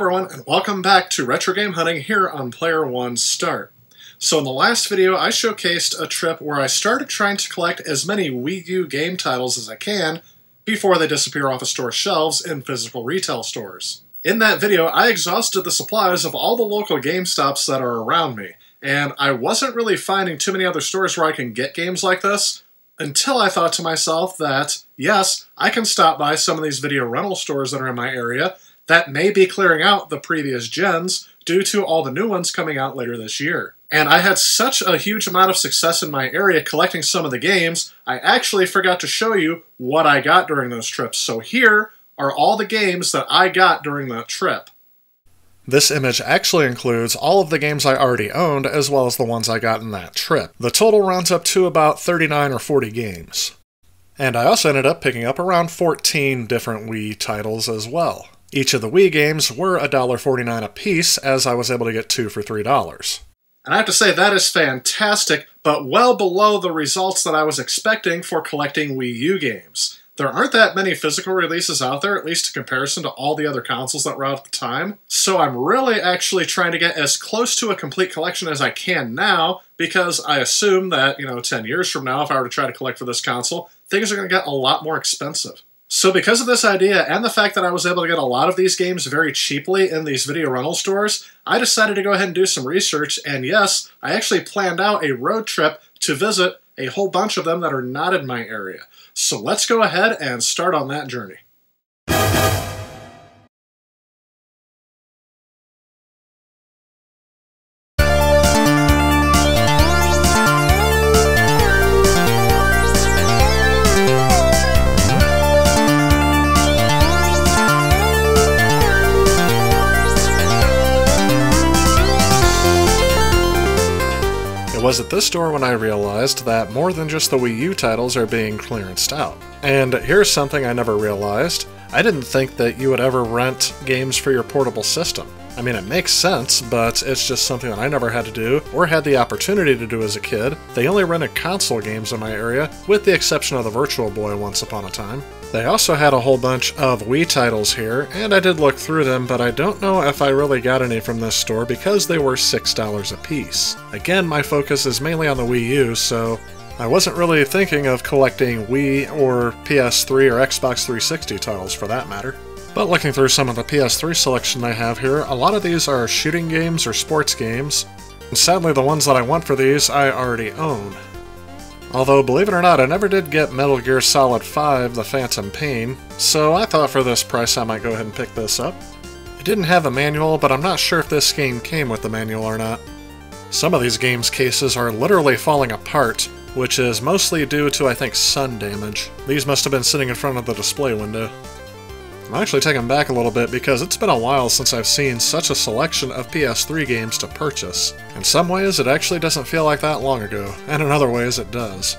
everyone, and welcome back to Retro Game Hunting here on Player One Start. So in the last video, I showcased a trip where I started trying to collect as many Wii U game titles as I can before they disappear off of store shelves in physical retail stores. In that video, I exhausted the supplies of all the local GameStops that are around me, and I wasn't really finding too many other stores where I can get games like this, until I thought to myself that, yes, I can stop by some of these video rental stores that are in my area that may be clearing out the previous gens due to all the new ones coming out later this year. And I had such a huge amount of success in my area collecting some of the games, I actually forgot to show you what I got during those trips. So here are all the games that I got during that trip. This image actually includes all of the games I already owned, as well as the ones I got in that trip. The total rounds up to about 39 or 40 games. And I also ended up picking up around 14 different Wii titles as well. Each of the Wii games were $1.49 a piece, as I was able to get 2 for $3. And I have to say that is fantastic, but well below the results that I was expecting for collecting Wii U games. There aren't that many physical releases out there, at least in comparison to all the other consoles that were out at the time. So I'm really actually trying to get as close to a complete collection as I can now, because I assume that, 10 years from now, if I were to try to collect for this console, things are going to get a lot more expensive. So because of this idea, and the fact that I was able to get a lot of these games very cheaply in these video rental stores, I decided to go ahead and do some research, and yes, I actually planned out a road trip to visit a whole bunch of them that are not in my area. So let's go ahead and start on that journey. It was at this store when I realized that more than just the Wii U titles are being clearanced out. And here's something I never realized. I didn't think that you would ever rent games for your portable system. I mean, it makes sense, but it's just something that I never had to do, or had the opportunity to do as a kid. They only rented console games in my area, with the exception of the Virtual Boy once upon a time. They also had a whole bunch of Wii titles here, and I did look through them, but I don't know if I really got any from this store because they were $6 a piece. Again, my focus is mainly on the Wii U, so I wasn't really thinking of collecting Wii or PS3 or Xbox 360 titles for that matter. But looking through some of the PS3 selection I have here, a lot of these are shooting games or sports games, and sadly the ones that I want for these I already own. Although, believe it or not, I never did get Metal Gear Solid 5, The Phantom Pain, so I thought for this price I might go ahead and pick this up. It didn't have a manual, but I'm not sure if this game came with the manual or not. Some of these games' cases are literally falling apart, which is mostly due to, I think, sun damage. These must have been sitting in front of the display window. I'm actually taken back a little bit because it's been a while since I've seen such a selection of PS3 games to purchase. In some ways, it actually doesn't feel like that long ago, and in other ways it does.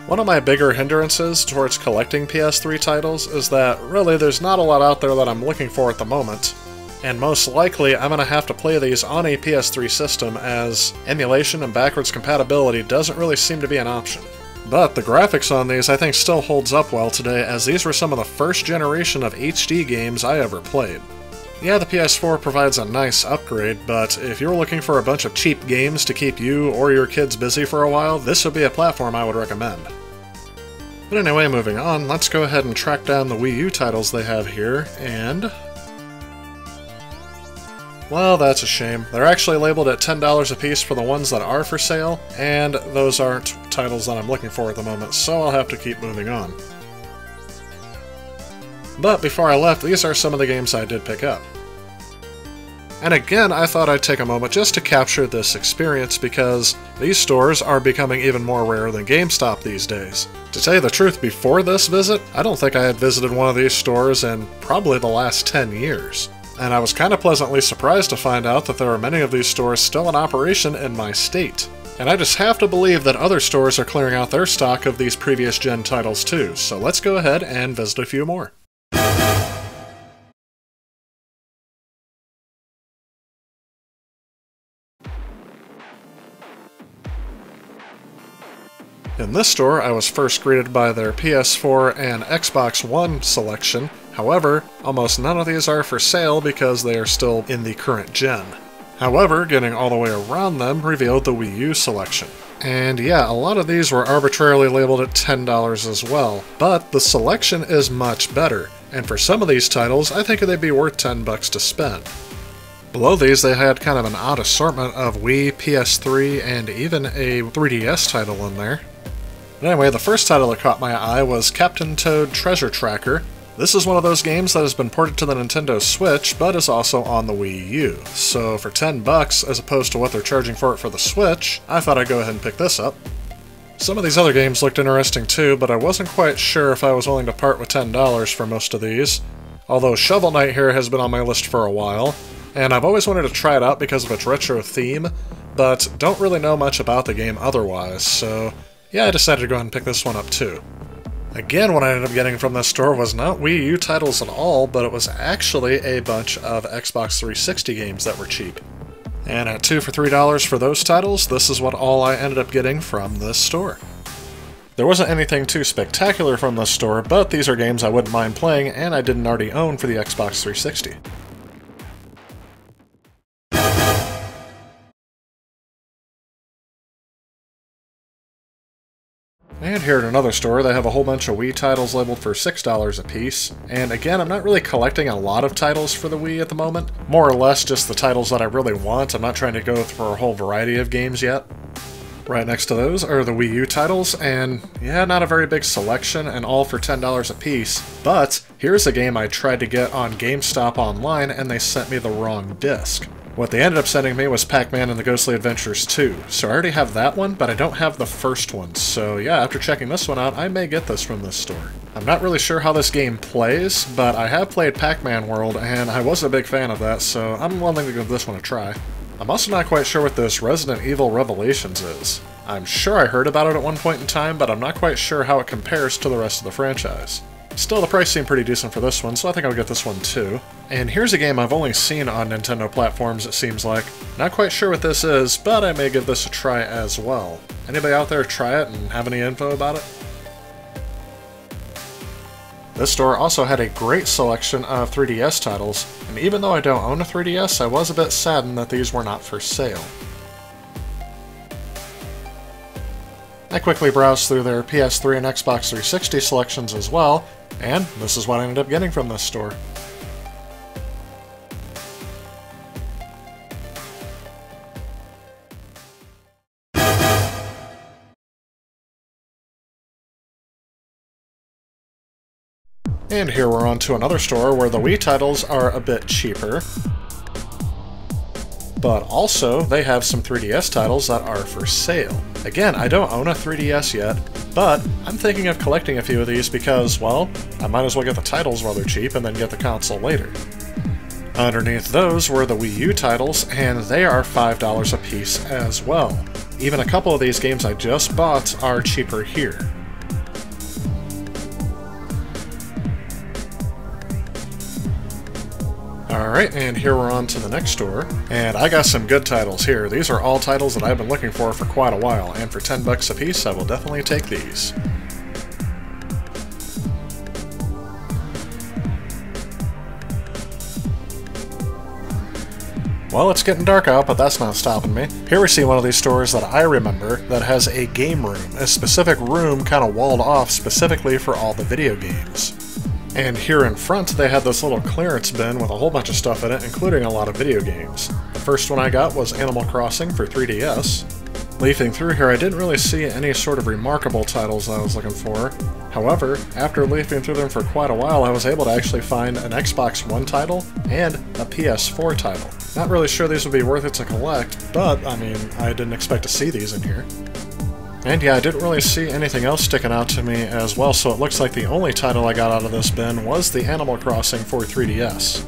One of my bigger hindrances towards collecting PS3 titles is that really there's not a lot out there that I'm looking for at the moment, and most likely I'm going to have to play these on a PS3 system as emulation and backwards compatibility doesn't really seem to be an option. But the graphics on these I think still holds up well today, as these were some of the first generation of HD games I ever played. Yeah, the PS4 provides a nice upgrade, but if you're looking for a bunch of cheap games to keep you or your kids busy for a while, this would be a platform I would recommend. But anyway, moving on, let's go ahead and track down the Wii U titles they have here, and well, that's a shame. They're actually labeled at $10 a piece for the ones that are for sale, and those aren't titles that I'm looking for at the moment, so I'll have to keep moving on. But before I left, these are some of the games I did pick up. And again, I thought I'd take a moment just to capture this experience because these stores are becoming even more rare than GameStop these days. To tell you the truth, before this visit, I don't think I had visited one of these stores in probably the last 10 years. And I was kind of pleasantly surprised to find out that there are many of these stores still in operation in my state. And I just have to believe that other stores are clearing out their stock of these previous gen titles too, so let's go ahead and visit a few more. In this store, I was first greeted by their PS4 and Xbox One selection, However, almost none of these are for sale because they are still in the current gen. However, getting all the way around them revealed the Wii U selection. And yeah, a lot of these were arbitrarily labeled at $10 as well, but the selection is much better, and for some of these titles, I think they'd be worth $10 to spend. Below these, they had kind of an odd assortment of Wii, PS3, and even a 3DS title in there. But anyway, the first title that caught my eye was Captain Toad Treasure Tracker. This is one of those games that has been ported to the Nintendo Switch, but is also on the Wii U. So for $10, as opposed to what they're charging for it for the Switch, I thought I'd go ahead and pick this up. Some of these other games looked interesting too, but I wasn't quite sure if I was willing to part with $10 for most of these. Although Shovel Knight here has been on my list for a while, and I've always wanted to try it out because of its retro theme, but don't really know much about the game otherwise, so yeah, I decided to go ahead and pick this one up too. Again, what I ended up getting from this store was not Wii U titles at all, but it was actually a bunch of Xbox 360 games that were cheap. And at 2 for $3 for those titles, this is what all I ended up getting from this store. There wasn't anything too spectacular from this store, but these are games I wouldn't mind playing and I didn't already own for the Xbox 360. And here at another store, they have a whole bunch of Wii titles labeled for $6 a piece. And again, I'm not really collecting a lot of titles for the Wii at the moment. More or less just the titles that I really want. I'm not trying to go for a whole variety of games yet. Right next to those are the Wii U titles, and yeah, not a very big selection, and all for $10 a piece. But here's a game I tried to get on GameStop online, and they sent me the wrong disc. What they ended up sending me was Pac-Man and the Ghostly Adventures 2, so I already have that one, but I don't have the first one, so yeah, after checking this one out, I may get this from this store. I'm not really sure how this game plays, but I have played Pac-Man World, and I was a big fan of that, so I'm willing to give this one a try. I'm also not quite sure what this Resident Evil Revelations is. I'm sure I heard about it at one point in time, but I'm not quite sure how it compares to the rest of the franchise. Still, the price seemed pretty decent for this one, so I think I'll get this one too. And here's a game I've only seen on Nintendo platforms, it seems like. Not quite sure what this is, but I may give this a try as well. Anybody out there try it and have any info about it? This store also had a great selection of 3DS titles, and even though I don't own a 3DS, I was a bit saddened that these were not for sale. I quickly browsed through their PS3 and Xbox 360 selections as well, and this is what I ended up getting from this store. And here we're on to another store where the Wii titles are a bit cheaper. But also, they have some 3DS titles that are for sale. Again, I don't own a 3DS yet, but I'm thinking of collecting a few of these because, well, I might as well get the titles while they're cheap and then get the console later. Underneath those were the Wii U titles, and they are $5 a piece as well. Even a couple of these games I just bought are cheaper here. Alright, and here we're on to the next store, and I got some good titles here. These are all titles that I've been looking for quite a while, and for $10 a piece, I will definitely take these. Well, it's getting dark out, but that's not stopping me. Here we see one of these stores that I remember that has a game room, a specific room kind of walled off specifically for all the video games. And here in front, they had this little clearance bin with a whole bunch of stuff in it, including a lot of video games. The first one I got was Animal Crossing for 3DS. Leafing through here, I didn't really see any sort of remarkable titles that I was looking for. However, after leafing through them for quite a while, I was able to actually find an Xbox One title and a PS4 title. Not really sure these would be worth it to collect, but, I mean, I didn't expect to see these in here. And yeah, I didn't really see anything else sticking out to me as well, so it looks like the only title I got out of this bin was the Animal Crossing for 3DS.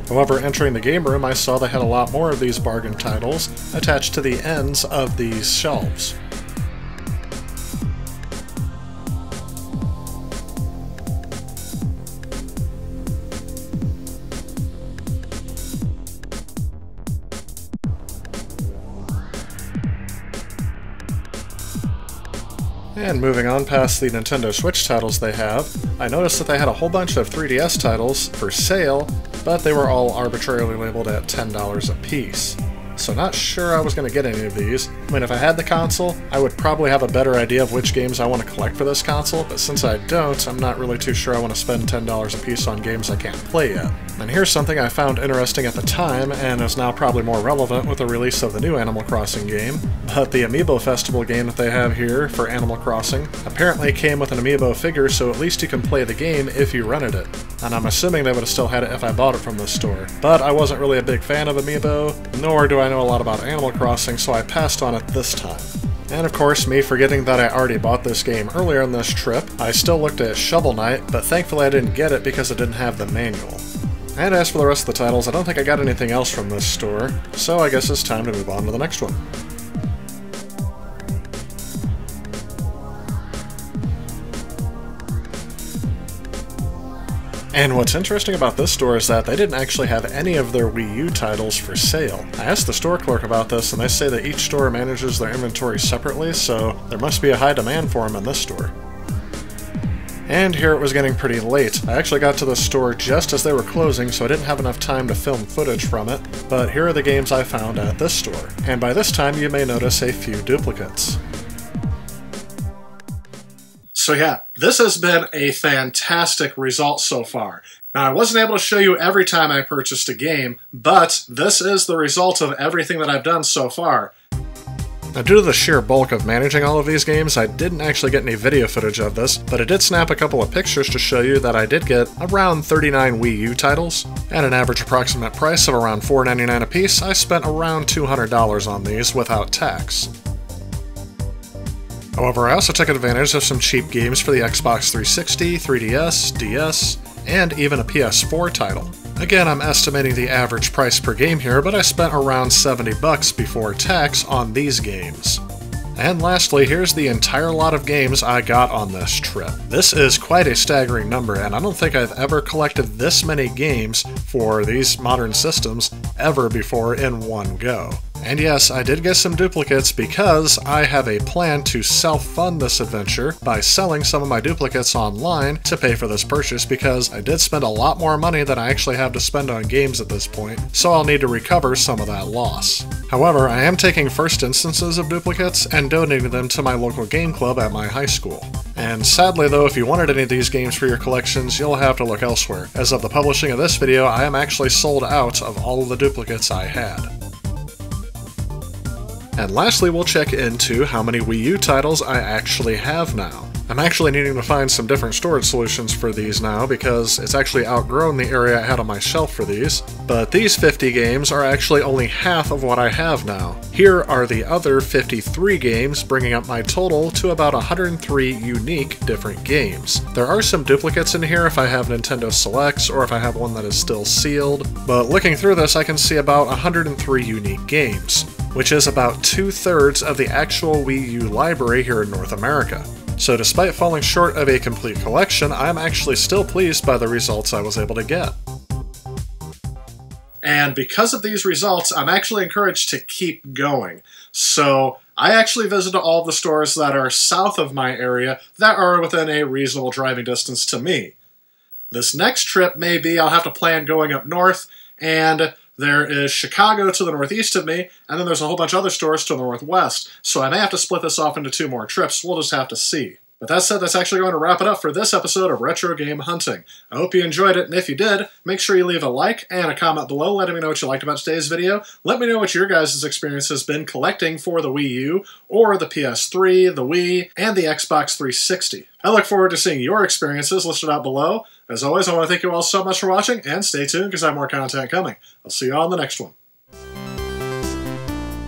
However, entering the game room, I saw they had a lot more of these bargain titles attached to the ends of these shelves. And moving on past the Nintendo Switch titles they have, I noticed that they had a whole bunch of 3DS titles for sale, but they were all arbitrarily labeled at $10 a piece. So not sure I was going to get any of these. I mean, if I had the console, I would probably have a better idea of which games I want to collect for this console, but since I don't, I'm not really too sure I want to spend $10 a piece on games I can't play yet. And here's something I found interesting at the time, and is now probably more relevant with the release of the new Animal Crossing game, but the Amiibo Festival game that they have here for Animal Crossing apparently came with an Amiibo figure, so at least you can play the game if you rented it. And I'm assuming they would have still had it if I bought it from this store. But I wasn't really a big fan of Amiibo, nor do I know a lot about Animal Crossing, so I passed on it this time. And of course, me forgetting that I already bought this game earlier in this trip, I still looked at Shovel Knight, but thankfully I didn't get it because it didn't have the manual. And as for the rest of the titles, I don't think I got anything else from this store, so I guess it's time to move on to the next one. And what's interesting about this store is that they didn't actually have any of their Wii U titles for sale. I asked the store clerk about this, and they say that each store manages their inventory separately, so there must be a high demand for them in this store. And here it was getting pretty late. I actually got to the store just as they were closing, so I didn't have enough time to film footage from it, but here are the games I found at this store. And by this time you may notice a few duplicates. So yeah, this has been a fantastic result so far. Now, I wasn't able to show you every time I purchased a game, but this is the result of everything that I've done so far. Now, due to the sheer bulk of managing all of these games, I didn't actually get any video footage of this, but I did snap a couple of pictures to show you that I did get around 39 Wii U titles. At an average approximate price of around $4.99 a piece, I spent around $200 on these without tax. However, I also took advantage of some cheap games for the Xbox 360, 3DS, DS, and even a PS4 title. Again, I'm estimating the average price per game here, but I spent around $70 before tax on these games. And lastly, here's the entire lot of games I got on this trip. This is quite a staggering number, and I don't think I've ever collected this many games for these modern systems ever before in one go. And yes, I did get some duplicates because I have a plan to self-fund this adventure by selling some of my duplicates online to pay for this purchase, because I did spend a lot more money than I actually have to spend on games at this point, so I'll need to recover some of that loss. However, I am taking first instances of duplicates and donating them to my local game club at my high school. And sadly though, if you wanted any of these games for your collections, you'll have to look elsewhere. As of the publishing of this video, I am actually sold out of all of the duplicates I had. And lastly, we'll check into how many Wii U titles I actually have now. I'm actually needing to find some different storage solutions for these now because it's actually outgrown the area I had on my shelf for these, but these 50 games are actually only half of what I have now. Here are the other 53 games, bringing up my total to about 103 unique different games. There are some duplicates in here if I have Nintendo Selects or if I have one that is still sealed, but looking through this I can see about 103 unique games, which is about 2/3 of the actual Wii U library here in North America. So despite falling short of a complete collection, I'm actually still pleased by the results I was able to get. And because of these results, I'm actually encouraged to keep going. So I actually visited all the stores that are south of my area that are within a reasonable driving distance to me. This next trip maybe I'll have to plan going up north, and there is Chicago to the northeast of me, and then there's a whole bunch of other stores to the northwest, so I may have to split this off into 2 more trips. We'll just have to see. But that said, that's actually going to wrap it up for this episode of Retro Game Hunting. I hope you enjoyed it, and if you did, make sure you leave a like and a comment below letting me know what you liked about today's video. Let me know what your guys' experience has been collecting for the Wii U, or the PS3, the Wii, and the Xbox 360. I look forward to seeing your experiences listed out below. As always, I want to thank you all so much for watching, and stay tuned because I have more content coming. I'll see you all in the next one.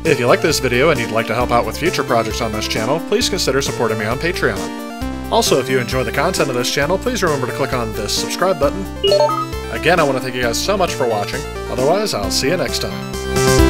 If you like this video and you'd like to help out with future projects on this channel, please consider supporting me on Patreon. Also, if you enjoy the content of this channel, please remember to click on this subscribe button. Again, I want to thank you guys so much for watching. Otherwise, I'll see you next time.